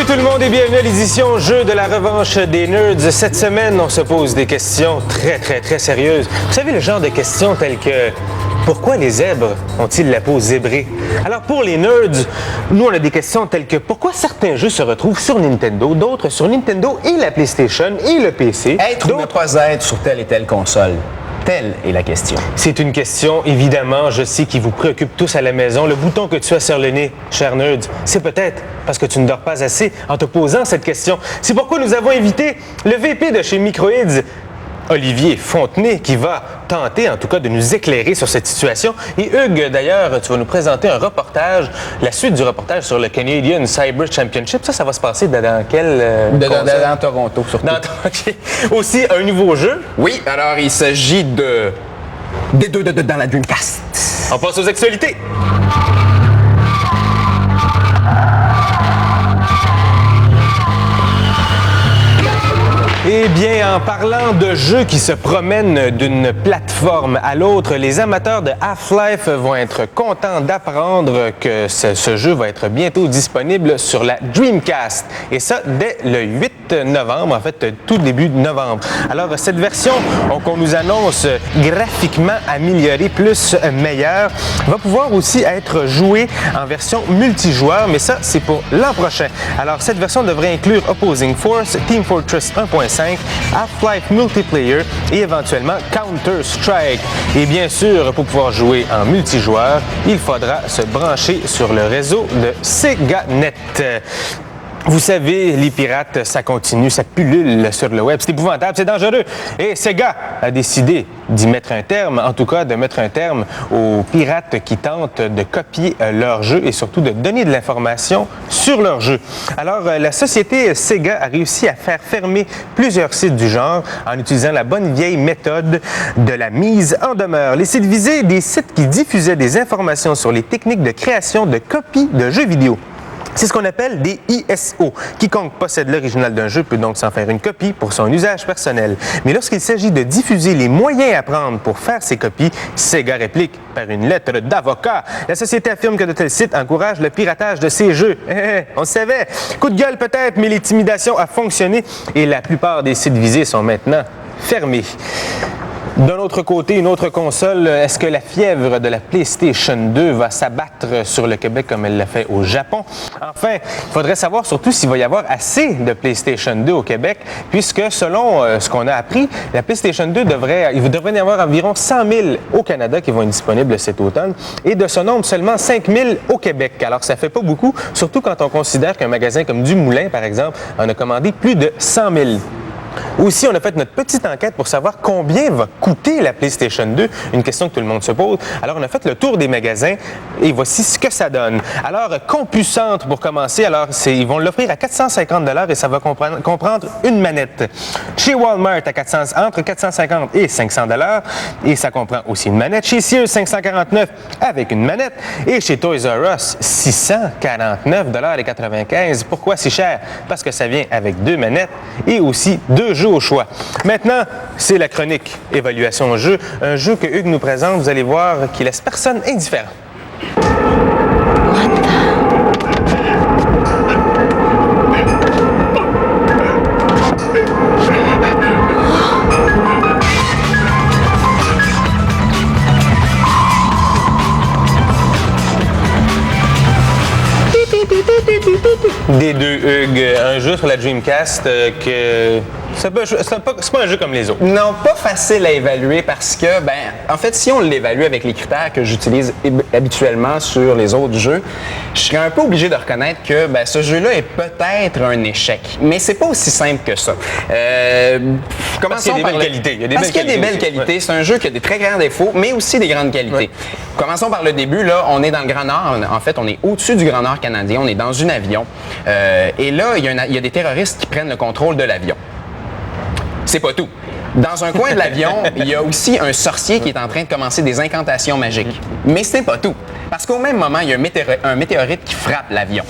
Salut tout le monde et bienvenue à l'édition Jeu de la revanche des nerds. Cette semaine, on se pose des questions très sérieuses. Vous savez, le genre de questions telles que pourquoi les zèbres ont-ils la peau zébrée? Alors pour les nerds, nous on a des questions telles que pourquoi certains jeux se retrouvent sur Nintendo, d'autres sur Nintendo et la PlayStation et le PC. Être ou ne pas être sur telle et telle console? Telle est la question. C'est une question, évidemment, je sais, qui vous préoccupe tous à la maison. Le bouton que tu as sur le nez, cher nerd, c'est peut-être parce que tu ne dors pas assez en te posant cette question. C'est pourquoi nous avons invité le VP de chez Microids, Olivier Fontenay, qui va tenter, en tout cas, de nous éclairer sur cette situation. Et Hugues, d'ailleurs, tu vas nous présenter un reportage, la suite du reportage sur le Canadian Cyber Championship. Ça va se passer dans quel... Dans Toronto, surtout. Okay. Aussi, un nouveau jeu. Oui, alors il s'agit des deux dans la Dreamcast. On passe aux actualités. Eh bien, en parlant de jeux qui se promènent d'une plateforme à l'autre, les amateurs de Half-Life vont être contents d'apprendre que ce jeu va être bientôt disponible sur la Dreamcast. Et ça, dès le 8 novembre, en fait, tout début de novembre. Alors, cette version qu'on nous annonce graphiquement améliorée, plus meilleure, va pouvoir aussi être jouée en version multijoueur, mais ça, c'est pour l'an prochain. Alors, cette version devrait inclure Opposing Force, Team Fortress 1.5, Half-Life Multiplayer et éventuellement Counter-Strike. Et bien sûr, pour pouvoir jouer en multijoueur, il faudra se brancher sur le réseau de SegaNet. Vous savez, les pirates, ça continue, ça pullule sur le web. C'est épouvantable, c'est dangereux. Et Sega a décidé d'y mettre un terme, en tout cas de mettre un terme aux pirates qui tentent de copier leur jeu et surtout de donner de l'information sur leur jeu. Alors, la société Sega a réussi à faire fermer plusieurs sites du genre en utilisant la bonne vieille méthode de la mise en demeure. Les sites visés, des sites qui diffusaient des informations sur les techniques de création de copies de jeux vidéo. C'est ce qu'on appelle des ISO. Quiconque possède l'original d'un jeu peut donc s'en faire une copie pour son usage personnel. Mais lorsqu'il s'agit de diffuser les moyens à prendre pour faire ces copies, Sega réplique par une lettre d'avocat. La société affirme que de tels sites encouragent le piratage de ces jeux. On le savait. Coup de gueule peut-être, mais l'intimidation a fonctionné et la plupart des sites visés sont maintenant fermés. D'un autre côté, une autre console, est-ce que la fièvre de la PlayStation 2 va s'abattre sur le Québec comme elle l'a fait au Japon? Enfin, il faudrait savoir surtout s'il va y avoir assez de PlayStation 2 au Québec, puisque selon ce qu'on a appris, la PlayStation 2 il devrait y avoir environ 100 000 au Canada qui vont être disponibles cet automne, et de ce nombre, seulement 5 000 au Québec. Alors, ça fait pas beaucoup, surtout quand on considère qu'un magasin comme Dumoulin, par exemple, en a commandé plus de 100 000. Aussi, on a fait notre petite enquête pour savoir combien va coûter la PlayStation 2, une question que tout le monde se pose. Alors, on a fait le tour des magasins et voici ce que ça donne. Alors, CompuCentre pour commencer, alors ils vont l'offrir à 450 $ et ça va comprendre une manette. Chez Walmart, entre 450 et 500 $ et ça comprend aussi une manette. Chez Sears, 549 avec une manette. Et chez Toys R Us, 649,95 $. Pourquoi si cher? Parce que ça vient avec 2 manettes et aussi 2 jeux au choix. Maintenant, c'est la chronique Évaluation jeu. Un jeu que Hugues nous présente, vous allez voir, qui laisse personne indifférent. Des deux, Hugues, un jeu sur la Dreamcast que... C'est pas un jeu comme les autres. Non, pas facile à évaluer parce que, en fait, si on l'évalue avec les critères que j'utilise habituellement sur les autres jeux, je serais un peu obligé de reconnaître que ce jeu-là est peut-être un échec. Mais c'est pas aussi simple que ça. Parce qu'il y a des belles qualités. Parce qu'il y a des belles qualités. C'est un jeu qui a des très grands défauts, mais aussi des grandes qualités. Ouais. Commençons par le début. Là, on est dans le Grand Nord. En fait, on est au-dessus du Grand Nord canadien. On est dans un avion. Et là, il y a des terroristes qui prennent le contrôle de l'avion. C'est pas tout. Dans un coin de l'avion, il y a aussi un sorcier qui est en train de commencer des incantations magiques. Mais ce n'est pas tout. Parce qu'au même moment, il y a un météorite qui frappe l'avion.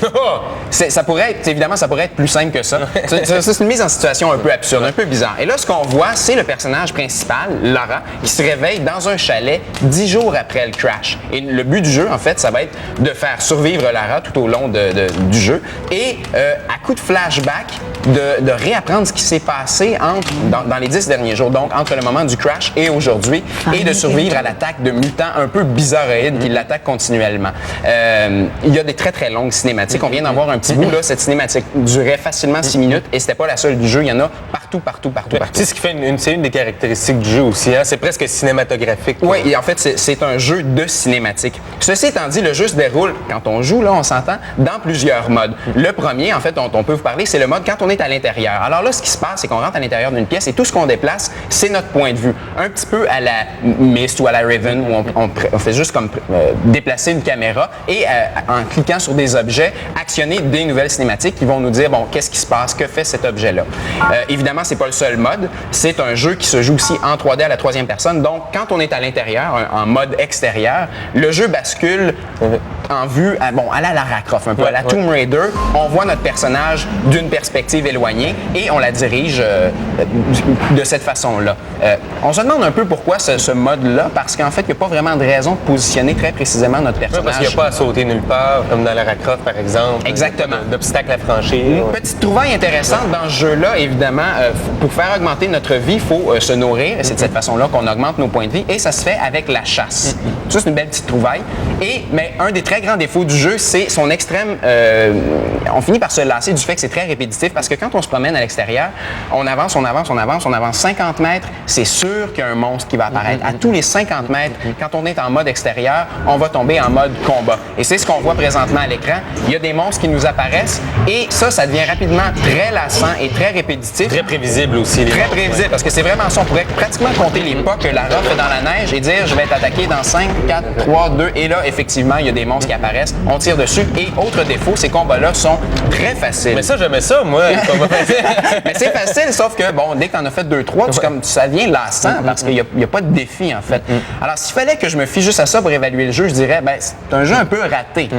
Ça pourrait être plus simple que ça. C'est une mise en situation un peu absurde, un peu bizarre. Et là, ce qu'on voit, c'est le personnage principal, Lara, qui se réveille dans un chalet 10 jours après le crash. Et le but du jeu, en fait, ça va être de faire survivre Lara tout au long du jeu et à coup de flashback, de réapprendre ce qui s'est passé dans les 10 derniers jours, donc entre le moment du crash et aujourd'hui, et de survivre à l'attaque de mutants un peu bizarroïdes qui l'attaquent continuellement. Il y a des très très longues cinématiques. On vient d'en voir un petit bout, là. Cette cinématique durait facilement 6 minutes et c'était pas la seule du jeu. Il y en a partout. C'est ce qui fait c'est une des caractéristiques du jeu aussi. Hein? C'est presque cinématographique. Oui, et en fait, c'est un jeu de cinématique. Ceci étant dit, le jeu se déroule, quand on joue, là, on s'entend, dans plusieurs modes. Le premier, en fait, dont on peut vous parler, c'est le mode quand on est à l'intérieur. Alors là, ce qui se passe, c'est qu'on rentre à l'intérieur d'une pièce et tout ce qu'on déplace, c'est notre point de vue. Un petit peu à la Myst ou à la Raven, où on fait juste comme déplacer une caméra et en cliquant sur des objets, actionner des nouvelles cinématiques qui vont nous dire, bon, qu'est-ce qui se passe, que fait cet objet-là. Évidemment, c'est pas le seul mode. C'est un jeu qui se joue aussi en 3D à la troisième personne. Donc, quand on est à l'intérieur, en mode extérieur, le jeu bascule en vue, à la Lara Croft, un peu à la Tomb Raider. On voit notre personnage d'une perspective éloignée et on la dirige de cette façon-là. On se demande un peu pourquoi ce mode-là, parce qu'en fait, il n'y a pas vraiment de raison de positionner très précisément notre personnage. Parce qu'il n'y a pas à sauter nulle part, comme dans Lara Croft, par exemple. Exactement. D'obstacles à franchir. Une petite trouvaille intéressante dans ce jeu-là, évidemment, pour faire augmenter notre vie, il faut se nourrir. C'est de cette façon-là qu'on augmente nos points de vie et ça se fait avec la chasse. Ça, c'est une belle petite trouvaille. Mais un des très grands défauts du jeu, c'est son extrême... on finit par se lasser du fait que c'est très répétitif parce que quand on se promène à l'extérieur, on avance 50 mètres, c'est sûr qu'il y a un monstre qui va apparaître. À tous les 50 mètres, quand on est en mode extérieur, on va tomber en mode combat. Et c'est ce qu'on voit présentement à l'écran. Il y a des monstres qui nous apparaissent et ça devient rapidement très lassant et très répétitif. Très prévisible aussi. Très prévisible parce que c'est vraiment ça. On pourrait pratiquement compter les pas que Lara fait dans la neige et dire je vais être attaqué dans 5, 4, 3, 2 et là, effectivement, il y a des monstres qui apparaissent. On tire dessus et autre défaut, ces combats-là sont très faciles. Mais ça, j'aimais ça, moi. Mais c'est facile, sauf que, bon, dès que tu en as fait 2, 3, ça devient lassant parce qu'il n'y a pas de défi, en fait. Alors, s'il fallait que je me fie juste à ça pour évaluer le jeu, je dirais, c'est un jeu un peu raté.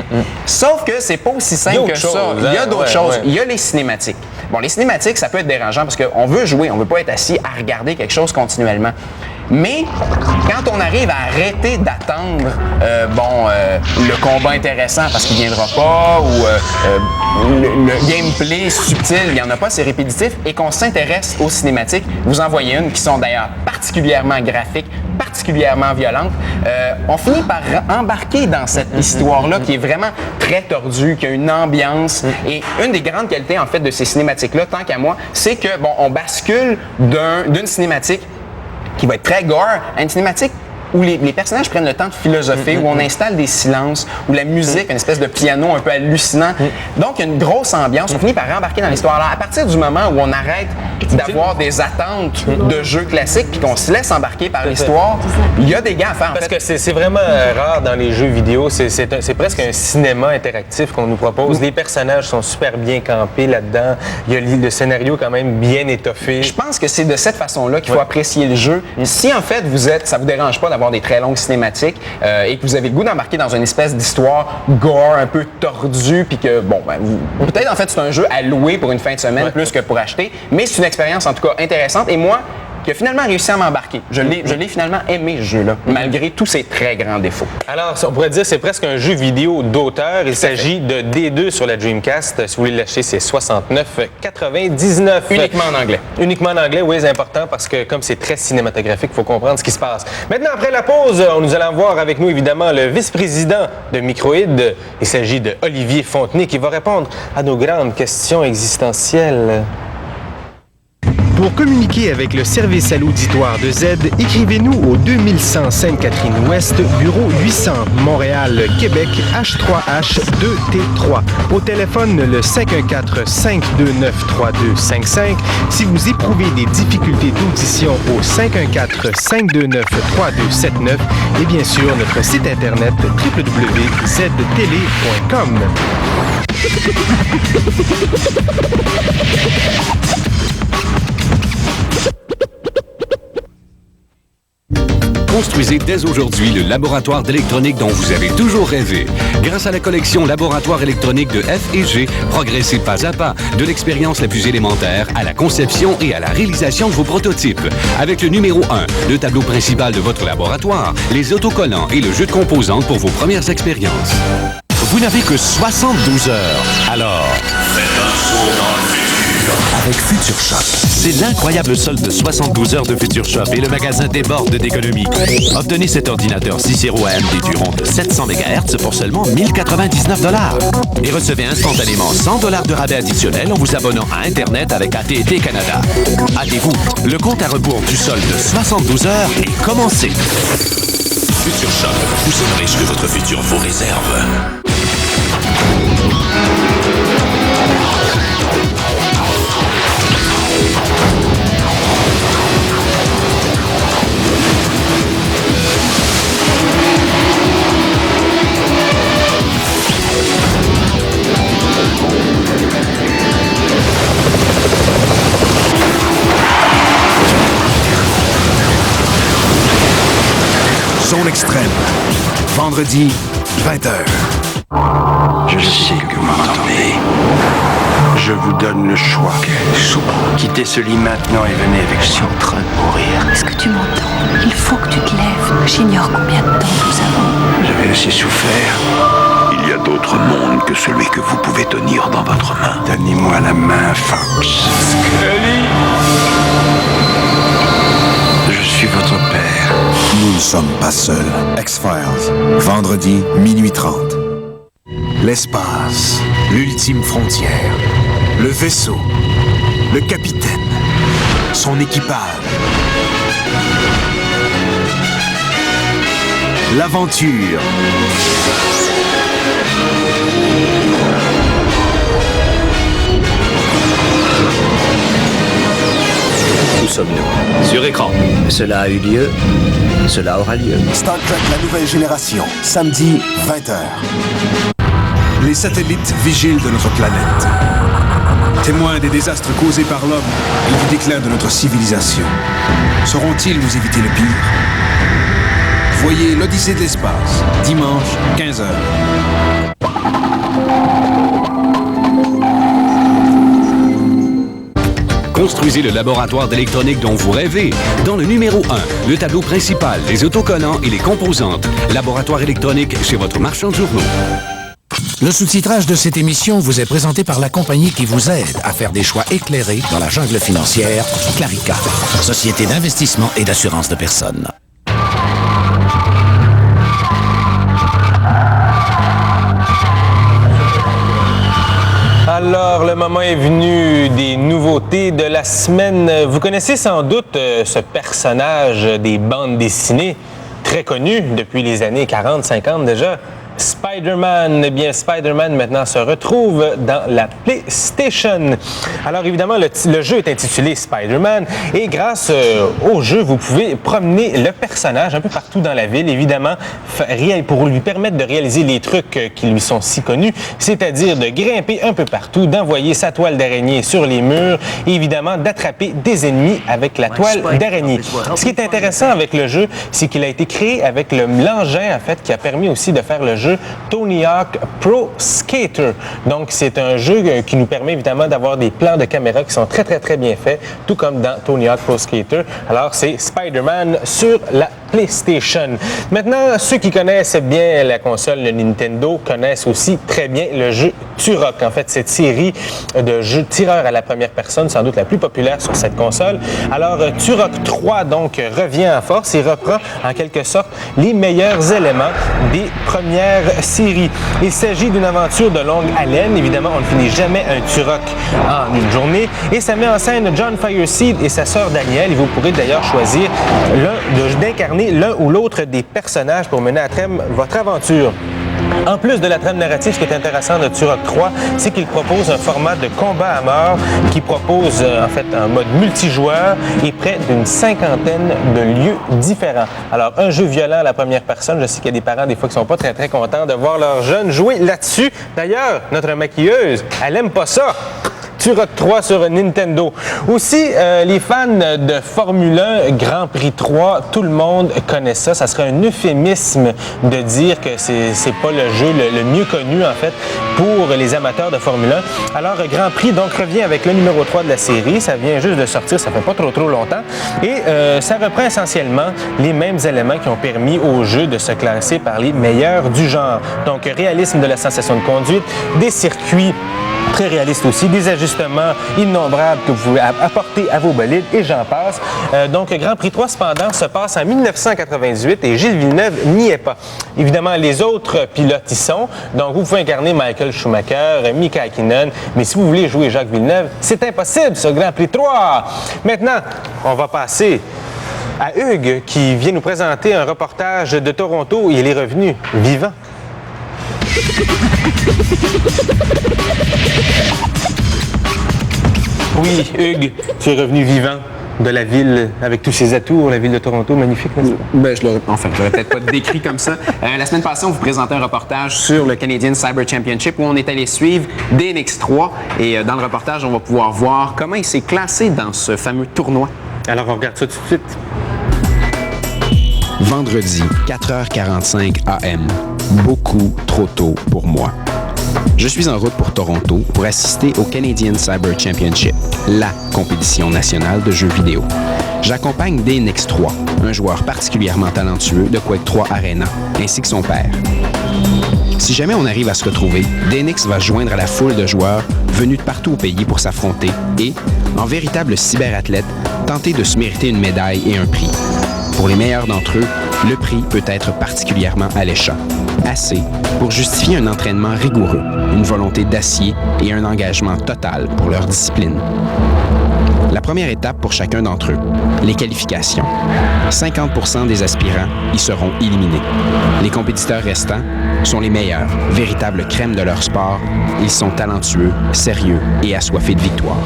Sauf que c'est pas aussi simple que ça. Il y a d'autres choses. Il y a les cinématiques. Bon, les cinématiques, ça peut être dérangeant parce qu'on veut jouer, on veut pas être assis à regarder quelque chose continuellement. Mais quand on arrive à arrêter d'attendre le combat intéressant parce qu'il ne viendra pas ou le gameplay subtil, il n'y en a pas, c'est répétitif, et qu'on s'intéresse aux cinématiques, vous en voyez une qui sont d'ailleurs particulièrement graphiques, particulièrement violentes, on finit par embarquer dans cette histoire-là qui est vraiment très tordue, qui a une ambiance. Et une des grandes qualités en fait de ces cinématiques-là, tant qu'à moi, c'est que on bascule d'une cinématique qui va être très gore à une cinématique où les personnages prennent le temps de philosopher, où on installe des silences, où la musique, une espèce de piano un peu hallucinant. Donc, il y a une grosse ambiance. On finit par rembarquer dans l'histoire. Alors, à partir du moment où on arrête d'avoir des attentes de jeux classiques puis qu'on se laisse embarquer par l'histoire, il y a des gains à faire. Parce que c'est vraiment rare dans les jeux vidéo. C'est presque un cinéma interactif qu'on nous propose. Les personnages sont super bien campés là-dedans. Il y a le scénario quand même bien étoffé. Je pense que c'est de cette façon-là qu'il faut apprécier le jeu. Si, en fait, ça vous dérange pas d'avoir des très longues cinématiques et que vous avez le goût d'embarquer dans une espèce d'histoire gore un peu tordue puis que, peut-être en fait c'est un jeu à louer pour une fin de semaine plus que pour acheter, mais c'est une expérience en tout cas intéressante et moi qui a finalement réussi à m'embarquer. Je l'ai finalement aimé, ce jeu-là, malgré tous ses très grands défauts. Alors, on pourrait dire que c'est presque un jeu vidéo d'auteur. Il s'agit de D2 sur la Dreamcast. Si vous voulez l'acheter, c'est 69,99. Uniquement en anglais. Uniquement en anglais, oui, c'est important parce que comme c'est très cinématographique, il faut comprendre ce qui se passe. Maintenant, après la pause, nous allons voir avec nous, évidemment, le vice-président de Microïd. Il s'agit de Olivier Fontenay qui va répondre à nos grandes questions existentielles. Pour communiquer avec le service à l'auditoire de Z, écrivez-nous au 2100 Sainte-Catherine-Ouest, bureau 800, Montréal, Québec, H3H2T3. Au téléphone, le 514-529-3255. Si vous éprouvez des difficultés d'audition au 514-529-3279. Et bien sûr, notre site internet www.zdtele.com. Construisez dès aujourd'hui le laboratoire d'électronique dont vous avez toujours rêvé. Grâce à la collection Laboratoire électronique de F&G, progressez pas à pas de l'expérience la plus élémentaire à la conception et à la réalisation de vos prototypes. Avec le numéro 1, le tableau principal de votre laboratoire, les autocollants et le jeu de composantes pour vos premières expériences. Vous n'avez que 72 heures. Alors, faites un saut dans le futur. Avec Future Shop. C'est l'incroyable solde de 72 heures de Future Shop et le magasin déborde d'économies. Obtenez cet ordinateur Cicero AMD du rond de 700 MHz pour seulement 1099 $. Et recevez instantanément 100 $ de rabais additionnel en vous abonnant à Internet avec AT&T Canada. Hâtez-vous, le compte à rebours du solde de 72 heures est commencé. Future Shop, vous saurez ce que votre futur vous réserve. Zone extrême. Vendredi, 20h. Je sais que vous m'entendez. Je vous donne le choix. Quittez ce lit maintenant et venez avec. Je suis en train de mourir. Est-ce que tu m'entends? Il faut que tu te lèves. J'ignore combien de temps nous avons. J'avais assez souffert. Il y a d'autres mondes que celui que vous pouvez tenir dans votre main. Donnez-moi la main, Fox. Scully. Je suis votre père. Nous ne sommes pas seuls. X-Files. Vendredi, minuit 30. L'espace. L'ultime frontière. Le vaisseau. Le capitaine. Son équipage. L'aventure. Où sommes-nous? Sur écran. Cela a eu lieu. Cela aura lieu. Star Trek, la nouvelle génération. Samedi, 20h. Les satellites vigiles de notre planète. Témoins des désastres causés par l'homme et du déclin de notre civilisation. Sauront-ils nous éviter le pire? Voyez l'Odyssée de l'espace, dimanche, 15h. Construisez le laboratoire d'électronique dont vous rêvez. Dans le numéro 1, le tableau principal, les autocollants et les composantes. Laboratoire électronique chez votre marchand de journaux. Le sous-titrage de cette émission vous est présenté par la compagnie qui vous aide à faire des choix éclairés dans la jungle financière, Clarica, société d'investissement et d'assurance de personnes. Alors, le moment est venu des nouveautés de la semaine. Vous connaissez sans doute ce personnage des bandes dessinées, très connu depuis les années 40-50 déjà. Spider-Man. Eh bien, Spider-Man maintenant se retrouve dans la PlayStation. Alors évidemment, le jeu est intitulé Spider-Man et grâce au jeu, vous pouvez promener le personnage un peu partout dans la ville, évidemment, pour lui permettre de réaliser les trucs qui lui sont si connus, c'est-à-dire de grimper un peu partout, d'envoyer sa toile d'araignée sur les murs et évidemment d'attraper des ennemis avec la toile d'araignée. Ce qui est intéressant avec le jeu, c'est qu'il a été créé avec l'engin, en fait, qui a permis aussi de faire le jeu Tony Hawk Pro Skater. Donc, c'est un jeu qui nous permet évidemment d'avoir des plans de caméra qui sont très, très, très bien faits, tout comme dans Tony Hawk Pro Skater. Alors, c'est Spider-Man sur la PlayStation. Maintenant, ceux qui connaissent bien la console de Nintendo connaissent aussi très bien le jeu Turok. En fait, cette série de jeux tireurs à la première personne, sans doute la plus populaire sur cette console. Alors, Turok 3, donc, revient en force et reprend en quelque sorte les meilleurs éléments des premières séries. Il s'agit d'une aventure de longue haleine. Évidemment, on ne finit jamais un Turok en une journée. Et ça met en scène John Fireseed et sa sœur Danielle. Et vous pourrez d'ailleurs choisir d'incarner l'un ou l'autre des personnages pour mener à terme votre aventure. En plus de la trame narrative, ce qui est intéressant de Turok 3, c'est qu'il propose un format de combat à mort qui propose en fait un mode multijoueur et près d'une 50aine de lieux différents. Alors, un jeu violent à la première personne, je sais qu'il y a des parents des fois qui sont pas très très contents de voir leurs jeunes jouer là-dessus. D'ailleurs, notre maquilleuse, elle aime pas ça. Turok 3 sur Nintendo. Aussi, les fans de Formule 1 Grand Prix 3, tout le monde connaît ça. Ça serait un euphémisme de dire que c'est pas le jeu le mieux connu, en fait, pour les amateurs de Formule 1. Alors, Grand Prix, donc, revient avec le numéro 3 de la série. Ça vient juste de sortir, ça fait pas trop longtemps. Et ça reprend essentiellement les mêmes éléments qui ont permis au jeu de se classer par les meilleurs du genre. Donc, réalisme de la sensation de conduite, des circuits très réalistes aussi, des ajustements innombrables que vous pouvez apporter à vos bolides et j'en passe. Donc, Grand Prix 3, cependant, se passe en 1998 et Gilles Villeneuve n'y est pas. Évidemment, les autres pilotes y sont. Donc, vous pouvez incarner Michael Schumacher, Mika Hakkinen, mais si vous voulez jouer Jacques Villeneuve, c'est impossible, ce Grand Prix 3. Maintenant, on va passer à Hugues qui vient nous présenter un reportage de Toronto. Il est revenu vivant. Oui, Hugues, tu es revenu vivant de la ville avec tous ses atouts, la ville de Toronto, magnifique, n'est-ce pas? Ben, je l'aurais peut-être pas décrit comme ça. La semaine passée, on vous présentait un reportage sur le Canadian Cyber Championship où on est allé suivre DNX3 et dans le reportage, on va pouvoir voir comment il s'est classé dans ce fameux tournoi. Alors, on regarde ça tout de suite. Vendredi, 4h45 AM. Beaucoup trop tôt pour moi. Je suis en route pour Toronto pour assister au Canadian Cyber Championship, la compétition nationale de jeux vidéo. J'accompagne DNX3, un joueur particulièrement talentueux de Quake 3 Arena, ainsi que son père. Si jamais on arrive à se retrouver, DNX va se joindre à la foule de joueurs venus de partout au pays pour s'affronter et, en véritable cyberathlète, tenter de se mériter une médaille et un prix. Pour les meilleurs d'entre eux, le prix peut être particulièrement alléchant. Assez pour justifier un entraînement rigoureux, une volonté d'acier et un engagement total pour leur discipline. La première étape pour chacun d'entre eux, les qualifications. 50% des aspirants y seront éliminés. Les compétiteurs restants sont les meilleurs, véritables crèmes de leur sport. Ils sont talentueux, sérieux et assoiffés de victoire.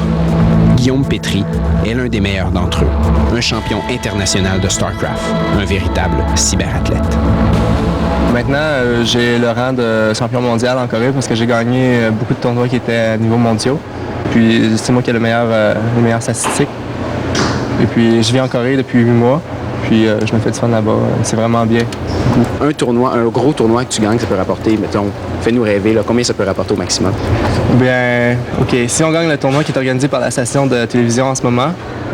Guillaume Pétry est l'un des meilleurs d'entre eux, un champion international de StarCraft, un véritable cyberathlète. Maintenant, j'ai le rang de champion mondial en Corée parce que j'ai gagné beaucoup de tournois qui étaient à niveau mondial. Puis c'est moi qui ai les meilleures statistiques. Et puis je vis en Corée depuis 8 mois. Puis je me fais du fun là-bas. C'est vraiment bien. Un tournoi, un gros tournoi que tu gagnes, ça peut rapporter, mettons, fais-nous rêver, là, combien ça peut rapporter au maximum? Bien, OK. Si on gagne le tournoi qui est organisé par la station de télévision en ce moment,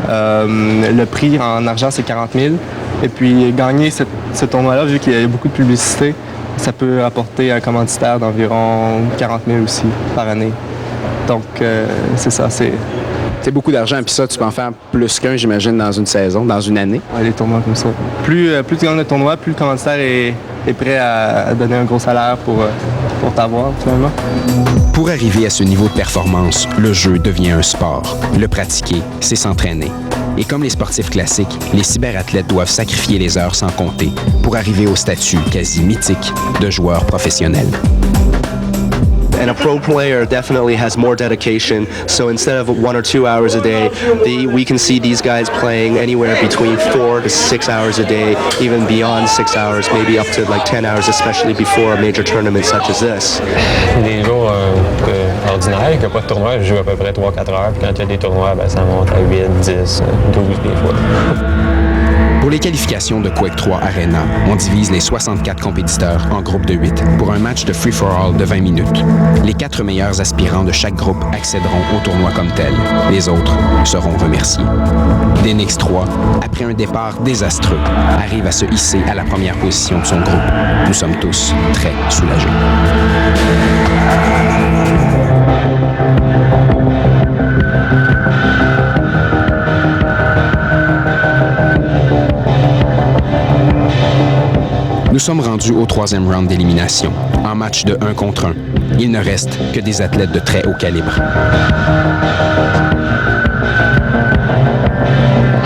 le prix en argent, c'est 40 000. Et puis gagner ce tournoi-là, vu qu'il y a beaucoup de publicité, ça peut apporter un commanditaire d'environ 40 000 aussi par année. Donc, c'est ça, c'est beaucoup d'argent, puis ça, tu peux en faire plus qu'un, j'imagine, dans une saison, dans une année. Oui, les tournois comme ça. Plus tu gagnes le tournoi, plus le commanditaire est prêt à donner un gros salaire pour t'avoir, finalement. Pour arriver à ce niveau de performance, le jeu devient un sport. Le pratiquer, c'est s'entraîner. Et comme les sportifs classiques, les cyberathlètes doivent sacrifier les heures sans compter pour arriver au statut quasi mythique de joueur professionnel. And a pro player definitely has more dedication. So instead of 1 or 2 hours a day, we can see these guys playing anywhere between 4 to 6 hours a day, even beyond 6 hours, maybe up to like 10 hours, especially before a major tournament such as this. Des jours ordinaires, il n'y a pas de tournoi, je joue à peu près 3-4 heures. Puis quand il y a des tournois, ben, ça monte à 8, 10, 12 des fois. Pour les qualifications de Quake 3 Arena, on divise les 64 compétiteurs en groupes de 8 pour un match de free-for-all de 20 minutes. Les 4 meilleurs aspirants de chaque groupe accéderont au tournoi comme tel. Les autres seront remerciés. DNX3, après un départ désastreux, arrive à se hisser à la première position de son groupe. Nous sommes tous très soulagés. Nous sommes rendus au 3e round d'élimination, en match de 1 contre 1. Il ne reste que des athlètes de très haut calibre.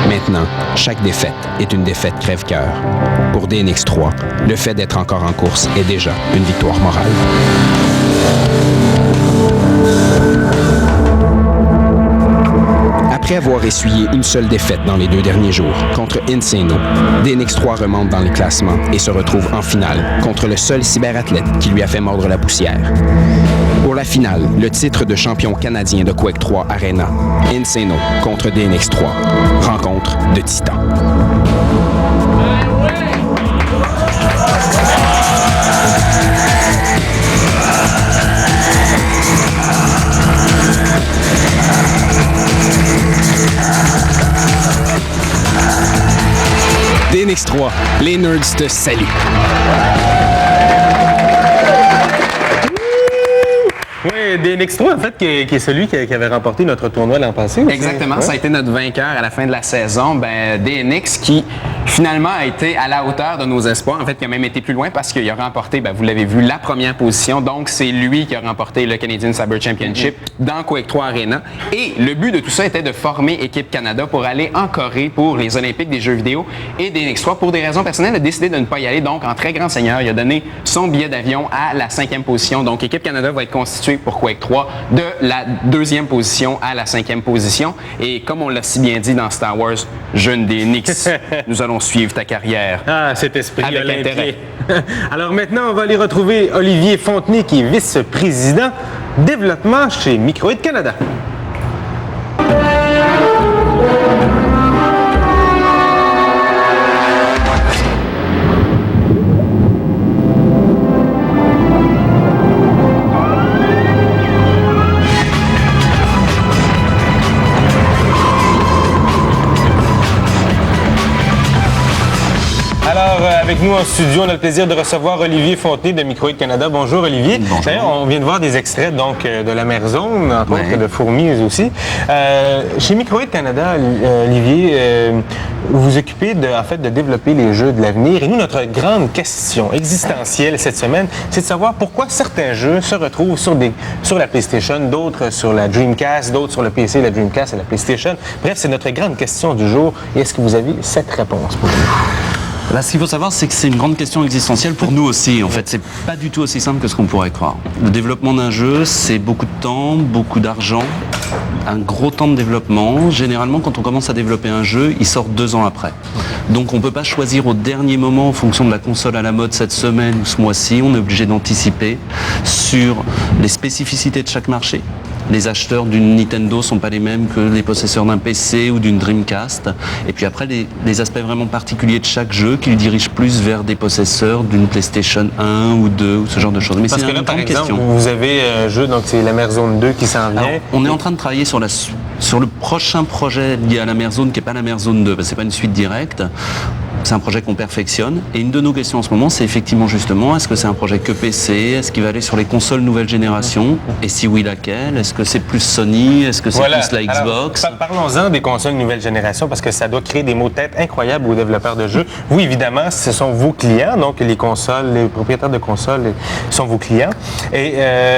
Maintenant, chaque défaite est une défaite crève-cœur. Pour DNX3, le fait d'être encore en course est déjà une victoire morale. Après avoir essuyé une seule défaite dans les 2 derniers jours contre Insano, DNX3 remonte dans les classements et se retrouve en finale contre le seul cyberathlète qui lui a fait mordre la poussière. Pour la finale, le titre de champion canadien de Quake 3 Arena, Insano contre DNX 3. Rencontre de titans. DNX 3, les nerds te saluent. Oui, DNX3, en fait, qui est celui qui avait remporté notre tournoi l'an passé. Aussi. Exactement, ouais. Ça a été notre vainqueur à la fin de la saison. DNX qui finalement a été à la hauteur de nos espoirs. En fait, qui a même été plus loin parce qu'il a remporté, vous l'avez vu, la première position. Donc, c'est lui qui a remporté le Canadian Cyber Championship dans Quake 3 Arena. Et le but de tout ça était de former Équipe Canada pour aller en Corée pour les Olympiques des jeux vidéo. Et DNX3, pour des raisons personnelles, a décidé de ne pas y aller. Donc, en très grand seigneur, il a donné son billet d'avion à la 5e position. Donc, Équipe Canada va être constituée pour Quake 3 de la 2e position à la 5e position. Et comme on l'a si bien dit dans Star Wars, jeune DNX, nous allons suivre ta carrière. Ah, cet esprit avec olympien. intérêt. Alors maintenant, on va aller retrouver Olivier Fontenay, qui est vice-président développement chez Microïd Canada. Avec nous en studio, on a le plaisir de recevoir Olivier Fontenay de Microïd Canada. Bonjour Olivier. Bonjour. D'ailleurs, on vient de voir des extraits donc de la mer zone, entre autres de fourmis aussi. Chez Microïd Canada, Olivier, vous vous occupez de développer les jeux de l'avenir. Et nous, notre grande question existentielle cette semaine, c'est de savoir pourquoi certains jeux se retrouvent sur la PlayStation, d'autres sur la Dreamcast, d'autres sur le PC, la Dreamcast et la PlayStation. Bref, c'est notre grande question du jour. Et est-ce que vous avez cette réponse pour nous? Là, ce qu'il faut savoir, c'est que c'est une grande question existentielle pour nous aussi. En fait, c'est pas du tout aussi simple que ce qu'on pourrait croire. Le développement d'un jeu, c'est beaucoup de temps, beaucoup d'argent, un gros temps de développement. Généralement, quand on commence à développer un jeu, il sort 2 ans après. Donc, on ne peut pas choisir au dernier moment en fonction de la console à la mode cette semaine ou ce mois-ci. On est obligé d'anticiper sur les spécificités de chaque marché. Les acheteurs d'une Nintendo ne sont pas les mêmes que les possesseurs d'un PC ou d'une Dreamcast. Et puis après, les aspects vraiment particuliers de chaque jeu qui le dirigent plus vers des possesseurs d'une PlayStation 1 ou 2 ou ce genre de choses. Mais parce c'est que là, une par grande exemple, question. vous avez un jeu, donc c'est la mer zone 2 qui s'en vient. Alors, on est en train de travailler sur le prochain projet lié à la mer zone qui n'est pas la mer zone 2, parce que c'est pas une suite directe. C'est un projet qu'on perfectionne. Et une de nos questions en ce moment, c'est effectivement justement, est-ce que c'est un projet que PC? Est-ce qu'il va aller sur les consoles nouvelle génération? Et si oui, laquelle? Est-ce que c'est plus Sony? Est-ce que c'est plus la Xbox? Alors, parlons-en des consoles nouvelle génération, parce que ça doit créer des maux de tête incroyables aux développeurs de jeux. Oui, évidemment, ce sont vos clients, donc les consoles, les propriétaires de consoles sont vos clients. Et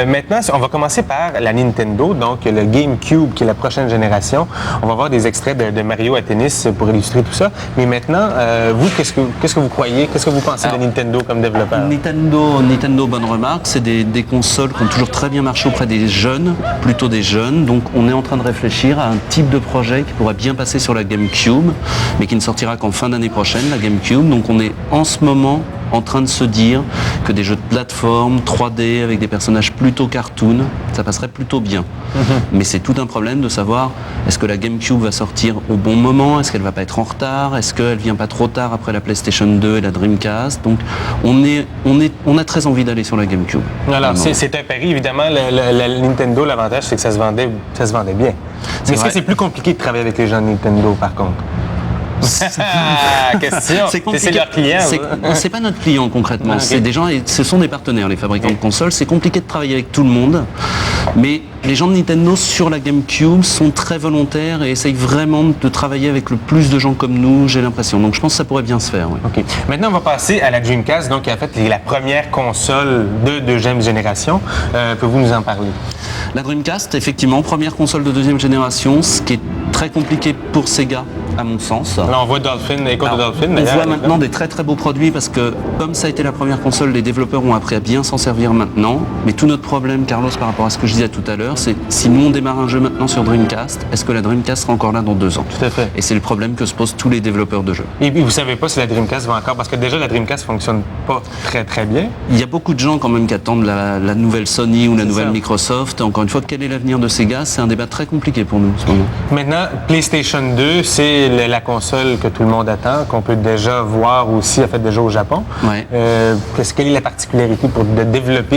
maintenant, on va commencer par la Nintendo, donc le GameCube, qui est la prochaine génération. On va voir des extraits de Mario à tennis pour illustrer tout ça. Mais maintenant, vous, qu'est-ce que vous croyez? Qu'est-ce que vous pensez de Nintendo comme développeur? Nintendo, bonne remarque. C'est des consoles qui ont toujours très bien marché auprès des jeunes, plutôt des jeunes. Donc on est en train de réfléchir à un type de projet qui pourrait bien passer sur la GameCube, mais qui ne sortira qu'en fin d'année prochaine, la GameCube. Donc on est en ce moment en train de se dire que des jeux de plateforme 3D avec des personnages plutôt cartoon, ça passerait plutôt bien. Mais c'est tout un problème de savoir, est-ce que la GameCube va sortir au bon moment? Est-ce qu'elle va pas être en retard? Est-ce qu'elle vient pas trop tard après la PlayStation 2 et la Dreamcast? Donc on a très envie d'aller sur la GameCube. Alors c'est un pari, évidemment. La Nintendo, l'avantage, c'est que ça se vendait bien. Mais est-ce que c'est plus compliqué de travailler avec les gens de Nintendo, par contre? Question. C'est leur client. C'est pas notre client concrètement. Okay. C'est des gens, ce sont des partenaires, les fabricants de consoles. C'est compliqué de travailler avec tout le monde, mais les gens de Nintendo sur la GameCube sont très volontaires et essayent vraiment de travailler avec le plus de gens comme nous, j'ai l'impression. Donc je pense que ça pourrait bien se faire. Oui. Okay. Maintenant, on va passer à la Dreamcast, donc qui en fait est la première console de deuxième génération. Pouvez-vous nous en parler? La Dreamcast, effectivement, première console de deuxième génération, ce qui est très compliqué pour Sega, à mon sens. Là, on voit Dolphin, Echo de Dolphin. On voit maintenant des très très beaux produits parce que, comme ça a été la première console, les développeurs ont appris à bien s'en servir maintenant. Mais tout notre problème, Carlos, par rapport à ce que je disais disais tout à l'heure, c'est si nous on démarre un jeu maintenant sur Dreamcast, est-ce que la Dreamcast sera encore là dans 2 ans? Tout à fait. Et c'est le problème que se posent tous les développeurs de jeux. Et puis, vous savez pas si la Dreamcast va encore, parce que déjà la Dreamcast fonctionne pas très très bien. Il y a beaucoup de gens quand même qui attendent la nouvelle Sony ou la nouvelle Microsoft. Encore une fois, quel est l'avenir de Sega? C'est un débat très compliqué pour nous en ce moment. Maintenant, PlayStation 2, c'est la console que tout le monde attend, qu'on peut déjà voir aussi, en fait, déjà au Japon. Ouais. Quelle est la particularité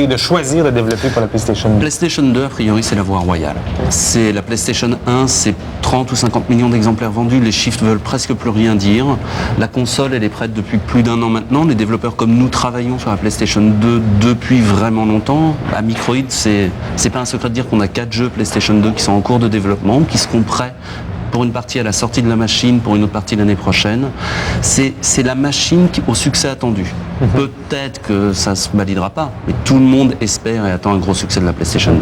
de choisir de développer pour la PlayStation 2? PlayStation 2, a priori, c'est la voie royale. C'est la PlayStation 1, c'est 30 ou 50 millions d'exemplaires vendus. Les chiffres ne veulent presque plus rien dire. La console, elle est prête depuis plus d'1 an maintenant. Les développeurs comme nous travaillons sur la PlayStation 2 depuis vraiment longtemps. À Microïd, c'est pas un secret de dire qu'on a 4 jeux PlayStation 2 qui sont en cours de développement, qui seront prêts pour une partie à la sortie de la machine, pour une autre partie l'année prochaine. C'est la machine au succès attendu. Peut-être que ça ne se validera pas, mais tout le monde espère et attend un gros succès de la PlayStation 2.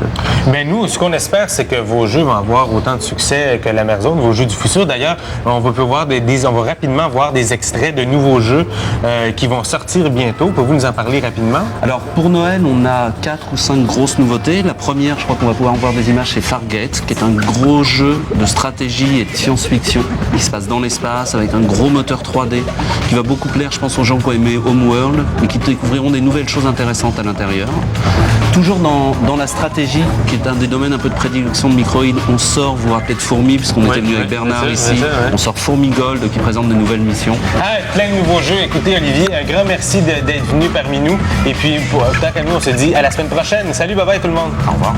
Ben nous, ce qu'on espère, c'est que vos jeux vont avoir autant de succès que la Merzone, vos jeux du futur. D'ailleurs, on va rapidement voir des extraits de nouveaux jeux qui vont sortir bientôt. Pouvez-vous nous en parler rapidement? Alors, pour Noël, on a 4 ou 5 grosses nouveautés. La première, je crois qu'on va pouvoir en voir des images, c'est Fargate, qui est un gros jeu de stratégie et de science-fiction. Il se passe dans l'espace avec un gros moteur 3D qui va beaucoup plaire, je pense, aux gens qui ont aimé Homeworld, mais qui découvriront des nouvelles choses intéressantes à l'intérieur. Toujours dans la stratégie, qui est un des domaines un peu de prédilection de Microïd, on sort, vous vous rappelez de Fourmi, puisqu'on était venu avec Bernard ici, on sort Fourmi Gold qui présente de nouvelles missions. Plein de nouveaux jeux. Écoutez, Olivier, un grand merci d'être venu parmi nous. Et puis, tant qu'à nous, on se dit à la semaine prochaine. Salut, bye bye tout le monde. Au revoir.